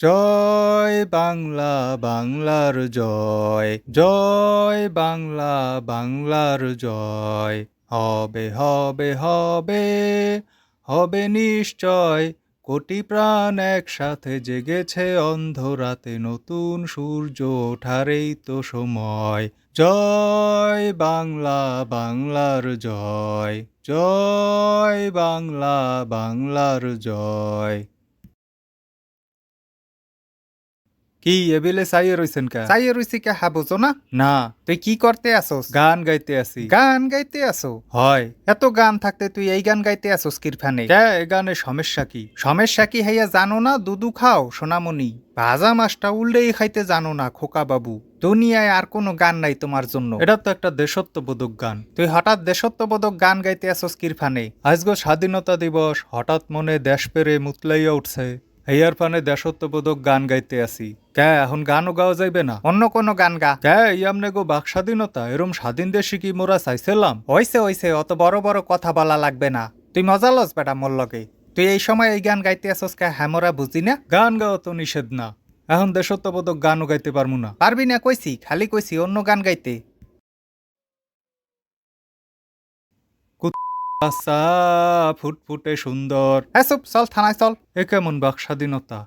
জয় বাংলা, বাংলার জয়, জয় বাংলা, বাংলার জয়। হবে হবে হবে, হবে নিশ্চয়। কোটি প্রাণ একসাথে জেগেছে অন্ধরাতে, নতুন সূর্য ওঠার এই তো সময়। জয় বাংলা, বাংলার জয়, জয় বাংলা, বাংলার জয়। কি এবিলে চাইয়ে রইছেন কা? চাইয়ে রইছি কে হা বুঝো না? না, তুই কি করতে আসোস? গান গাইতে আছি। গান গাইতে আসো? হয়। এত গান থাকতে তুই এই গান গাইতে আসোস কিরফানে? কে এ গানে সমস্যা কি? সমস্যা কি হইয়া জানো না? দুধু খাও সোনামণি, ভাজা মাছটা উল্লেই খাইতে জানো না খোকা বাবু। দুনিয়ায় আর কোনো গান নাই তোমার জন্য। এটা তো একটা দেশত্ববোধক গান। তুই হঠাৎ দেশত্ববোধক গান গাইতে আসোস কিরফানে? আজগো স্বাধীনতা দিবস, হঠাৎ মনে দেশ পেরে মুতলাইয়া উঠছে, হেয়ার ফানে দেশত্ববোধক গান গাইতে আছি। কে এখন গানও গাওয়া যাইবে না? অন্য কোনো গান গা। কে ইয়ামনে গো বাক স্বাধীনতা, এরম স্বাধীন দেশে কি মোরা চাইছিলাম? হইছে হইছে, অত বড় বড় কথা বলা লাগবে না। তুই মজা লস বেটা মোর লগে। তুই এই সময় এই গান গাইতে আসোস কে হ্যামরা বুঝি না? গান গাওয়া তো নিষেধ না, এখন দেশত্ববোধক গানও গাইতে পারমু না। পারবি না কইছি, খালি কইছি অন্য গান গাইতে। আচ্ছা, ফুটফুটে সুন্দর, হ্যাঁ চুপ, চল থানায় চল। এ কেমন বাক স্বাধীনতা?